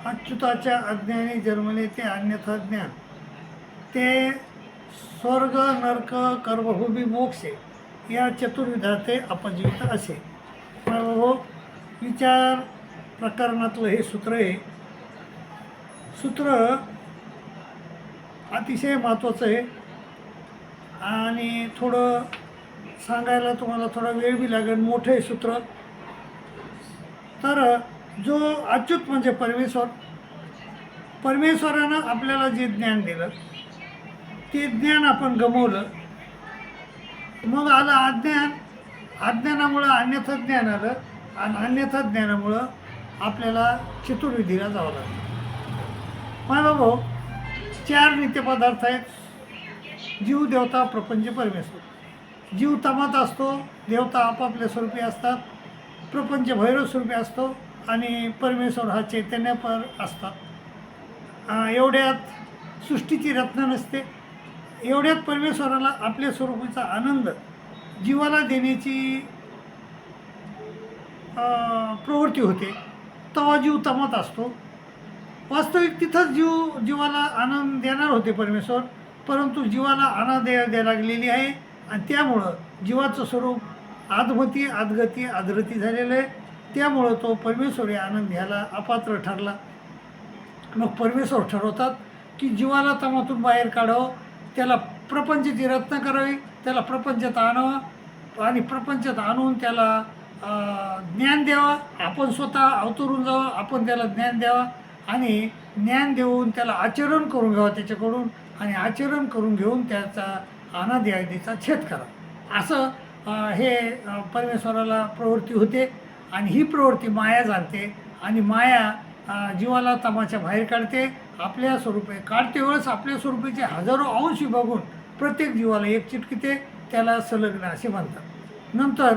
अच्युताच्या अज्ञानी जन्मले ते अन्यथा ज्ञान, ते स्वर्ग नरक कर्मभूमी मोक्षे या चतुर्विधाते अपजीवित असे. विचार प्रकरणातलं हे सूत्र आहे. सूत्र अतिशय महत्त्वाचं आहे आणि थोडं सांगायला तुम्हाला थोडा वेळ बी लागेल. मोठं आहे सूत्र. तर जो अच्युत म्हणजे परमेश्वरानं आपल्याला जे ज्ञान दिलं ते ज्ञान आपण गमावलं. मग आलं अज्ञान. अज्ञानामुळं अन्यथा ज्ञान आलं आणि अन्यथा ज्ञानामुळं आपल्याला चतुर्विधीला जावं लागलं. माझा भाऊ 4 नित्यपदार्थ आहेत. जीव, देवता, प्रपंच, परमेश्वर. जीव तमात असतो, देवता आपापल्या स्वरूपी असतात, प्रपंच भैरव स्वरूपी असतो आणि परमेश्वर हा चैतन्यपर असतात. एवढ्यात सृष्टीची रत्न नसते. एवढ्यात परमेश्वराला आपल्या स्वरूपाचा आनंद जीवाला देण्याची प्रवृत्ती होते. तेव्हा जीव तमात असतो. वास्तविक तिथंच जीवाला आनंद देणार होते परमेश्वर, परंतु जीवाला आनंद द्यायला लागलेली आहे आणि त्यामुळं जीवाचं स्वरूप आदमती आदगती आदरती झालेलं आहे. त्यामुळं तो परमेश्वरी आनंद घ्यायला अपात्र ठरला. मग परमेश्वर ठरवतात की जीवाला तमातून बाहेर काढावं, त्याला प्रपंचाची रत्न करावी, त्याला प्रपंचात आणावं आणि प्रपंचात आणून त्याला ज्ञान द्यावं. आपण स्वतः अवतरून जावं, आपण त्याला ज्ञान द्यावं आणि ज्ञान देऊन त्याला आचरण करून घ्यावं त्याच्याकडून आणि आचरण करून घेऊन त्याचा अनादि अगदीचा छेद करा. असं हे परमेश्वराला प्रवृत्ती होते आणि ही प्रवृत्ती माया जाणते आणि माया जीवाला तमाच्या बाहेर काढते. आपल्या स्वरूपे काढते वेळेस आपल्या स्वरूपाचे हजारो अंश विभागून प्रत्येक जीवाला एक चिटकीते. त्याला संलग्न असे म्हणतात. नंतर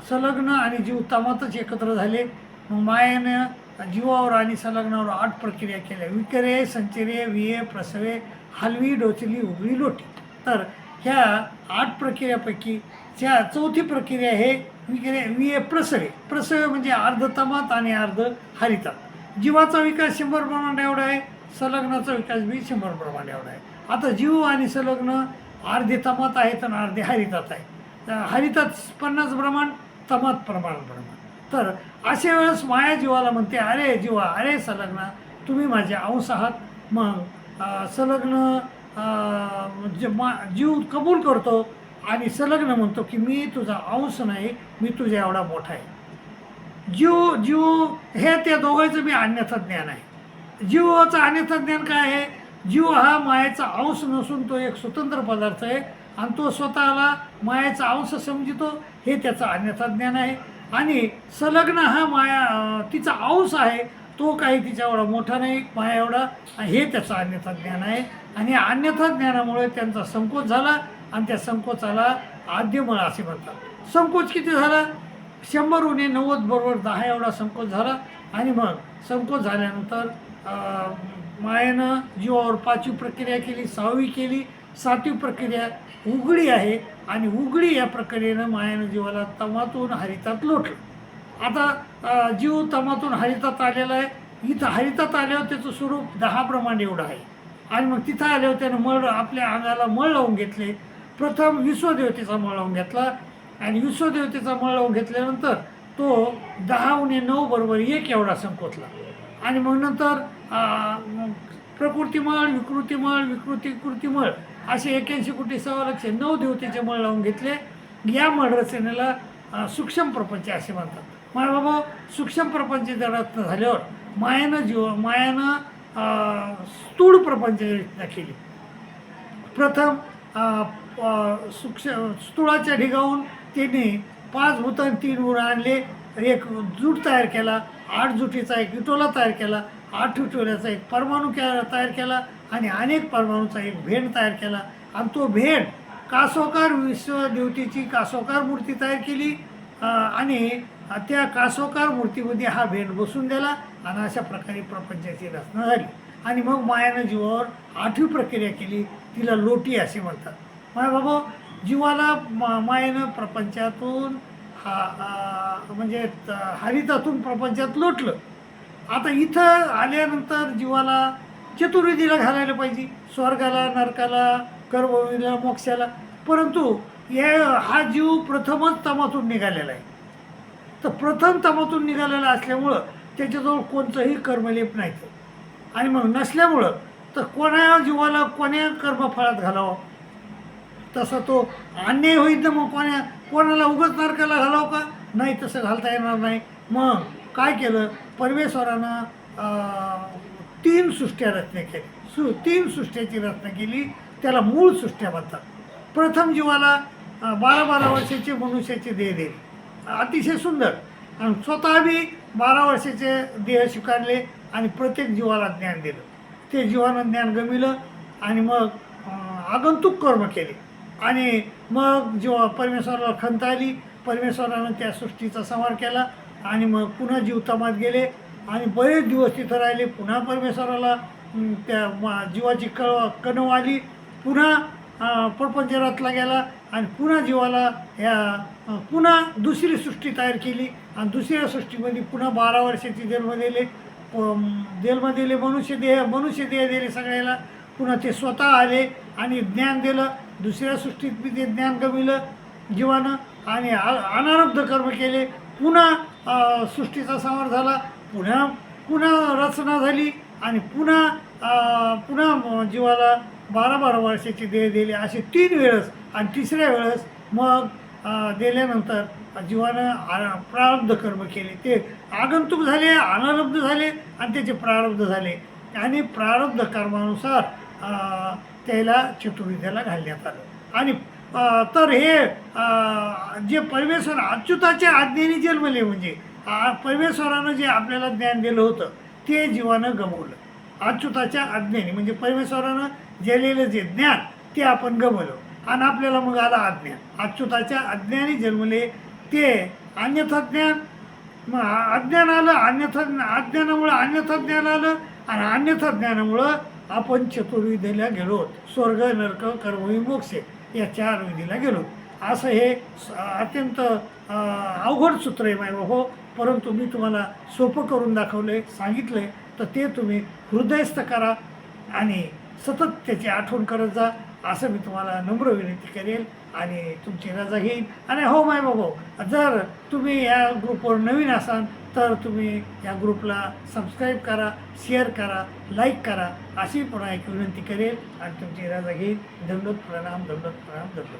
संलग्न आणि जीव तमातच एकत्र झाले. मग मायानं जीवावर आणि संलग्नावर 8 प्रक्रिया केल्या. विकरे, संचरे, विये, प्रसवे, हलवी, डोचली, उघडी, लोटी. तर ह्या 8 प्रक्रियापैकी चौथी प्रक्रिया हे विये प्रसवे म्हणजे अर्ध तमात आणि अर्ध हरितात. जीवाचा विकास 100 प्रमाण एवढा आहे, संलग्नाचा विकास बी 100 प्रमाण एवढा आहे. आता जीव आणि संलग्न अर्धे तमात आहेत आणि अर्धे हरितात आहे. हरितात 50 प्रमाण, तमात प्रमाण. तर अशा वेळेस माया जीवाला म्हणते, अरे जीवा, अरे संलग्न, तुम्ही माझे अंश आहात. मग संलग्न जीव कबूल करतो आणि संलग्न म्हणतो की मी तुझा अंश नाही, मी तुझ्या एवढा मोठा आहे. जीव हे त्या दोघांचं बी अन्यथा ज्ञान आहे. जीवाचं अन्यथा ज्ञान काय आहे? जीव हा मायेचा अंश नसून तो एक स्वतंत्र पदार्थ आहे आणि तो स्वतःला मायेचा अंश समजितो, हे त्याचं अन्यथा ज्ञान आहे. आणि संलग्न हा माया तिचा अंश आहे, तो काही तिच्या एवढा मोठा नाही, माया एवढा, हे त्याचं अन्यथा ज्ञान आहे. आणि अन्यथा ज्ञानामुळे त्यांचा संकोच झाला आणि त्या संकोचाला आद्यमळ असे म्हणतात. संकोच किती झाला? 100 उणे 90 बरोबर 10 एवढा संकोच झाला. आणि मग संकोच झाल्यानंतर मायेनं जीवावर 5वी प्रक्रिया केली, 6वी केली, 7वी प्रक्रिया उघडी आहे आणि उघडी या प्रक्रियेनं मायानं जीवाला तमातून हरितात लोटलं. आता जीव तमातून हरितात आलेला आहे. इथं हरितात आल्यावर त्याचं स्वरूप 10 प्रमाण एवढं आहे. आणि मग तिथं आल्यावर त्यानं आपल्या अंगाला मळ लावून घेतले. प्रथम विश्वदेवतेचा मळ लावून घेतला आणि विश्वदेवतेचा मळ लावून घेतल्यानंतर तो 10 उणे 9 बरोबर 1 एवढा संकोचला. आणि मग नंतर प्रकृतिमळ, विकृतिमळ असे 81 कोटी 1,00,000 देवतेचे मळ लावून घेतले. या मळ रचनेला सूक्ष्म प्रपंच असे म्हणतात. माझ्या बाबा, सूक्ष्म प्रपंच रचना झाल्यावर मायानं स्थूळ प्रपंच रचना केली. प्रथम स्थूळाच्या ढिगावून त्याने 5 भूत 3 गुण आणले. एक जूट तयार केला, 8 जुटीचा एक विटोला तयार केला, 8 विटोल्याचा एक परमाणू तयार केला आणि अनेक परमाणूचा एक भेंड तयार केला. आणि तो भेंड कासोकार विश्वदेवतेची कासोकार मूर्ती तयार केली आणि त्या कासोकार मूर्तीमध्ये हा भेंड बसून दिला आणि अशा प्रकारे प्रपंचाची रचना झाली. आणि मग मायानं जीवावर 8वी प्रक्रिया केली, तिला लोटी असे म्हणतात. माझ्या बाबा, जीवाला मायेनं प्रपंचातून म्हणजे हरितातून प्रपंचात लोटलं आता इथं आल्यानंतर जीवाला चतुर्विधीला घालायला पाहिजे, स्वर्गाला, नरकाला, कर्मभूमीला, मोक्षाला. परंतु हा जीव प्रथमच तमातून निघालेला आहे. तर प्रथम तमातून निघालेला असल्यामुळं त्याच्याजवळ कोणतंही कर्मलेप नाही. आणि मग नसल्यामुळं तर कोणा जीवाला कोण्या कर्मफळात घालावं, तसा तो अन्याय होईल. तर मग कोणाला उगाच नरकाला घालावं का? नाही, तसं घालता येणार नाही. मग काय केलं परमेश्वरानं? 3 सृष्ट्या रचना केली. 3 सृष्ट्याची रचना केली, त्याला मूळ सृष्ट्या म्हणतात. प्रथम जीवाला 12 वर्षाचे मनुष्याचे देह दिले, अतिशय सुंदर. आणि स्वतः बी 12 वर्षाचे देह स्वीकारले आणि प्रत्येक जीवाला ज्ञान दिलं. ते जीवानं ज्ञान गमिलं आणि मग आगंतुक कर्म केले. आणि मग जेव्हा परमेश्वराला खंत आली, परमेश्वरानं त्या सृष्टीचा संहार केला आणि मग पुन्हा जीव तमात गेले आणि बरेच दिवस तिथं राहिले. पुन्हा परमेश्वराला त्या जीवाची कणव आली, पुन्हा प्रपंचरातला गेला आणि पुन्हा जीवाला पुन्हा दुसरी सृष्टी तयार केली. आणि दुसऱ्या सृष्टीमध्ये पुन्हा 12 वर्षाची जन्म दिले मनुष्य देह दिले सगळ्याला. पुन्हा ते स्वतः आले आणि ज्ञान दिलं. दुसऱ्या सृष्टीत बी ते ज्ञान गमिलं जीवानं आणि अनारब्ध कर्म केले. पुन्हा सृष्टीचा संहार झाला, पुन्हा रचना झाली आणि पुन्हा जीवाला 12 वर्षाचे देह दिले. असे 3 वेळेस. आणि तिसऱ्या वेळेस मग दिल्यानंतर जीवानं प्रारब्ध कर्म केले. ते आगंतुक झाले, अनारब्ध झाले आणि त्याचे प्रारब्ध झाले. आणि प्रारब्ध कर्मानुसार त्याला चतुर्विद्याला घालण्यात आलं. आणि तर हे जे परमेश्वर अच्युताच्या आज्ञेने जन्मले, म्हणजे परमेश्वरानं जे आपल्याला ज्ञान दिलं होतं ते जीवानं गमवलं. अच्युताच्या आज्ञेने म्हणजे परमेश्वरानं दिलेलं जे ज्ञान ते आपण गमवलं आणि आपल्याला मग आला अज्ञान. अच्युताच्या आज्ञाने जन्मले ते अन्यथा ज्ञान. मग अज्ञान आलं, अज्ञानामुळं अन्यथा ज्ञान आलं आणि अन्यथा ज्ञानामुळं आपण चतुर्विधीला गेलो. स्वर्ग, नरक, कर्मभूमी, मोक्ष या 4 विधीला गेलो. असं हे अत्यंत अवघड सूत्र आहे माय बाबा. परंतु मी तुम्हाला सोपं करून दाखवलं, सांगितलं आहे. तर ते तुम्ही हृदयस्थ करा आणि सतत त्याची आठवण करत जा, असं मी तुम्हाला नम्र विनंती करेल आणि तुमची रजा घेईन. आणि हो माय बाबा, जर तुम्ही या ग्रुपवर नवीन असाल तर तुम्ही या ग्रुपला सबस्क्राईब करा, शेअर करा, लाईक करा, अशी पुन्हा एक विनंती करेल आणि तुमची रजा घेईन. दंडोत प्रणाम, दंडोत प्रणाम, दंडोत.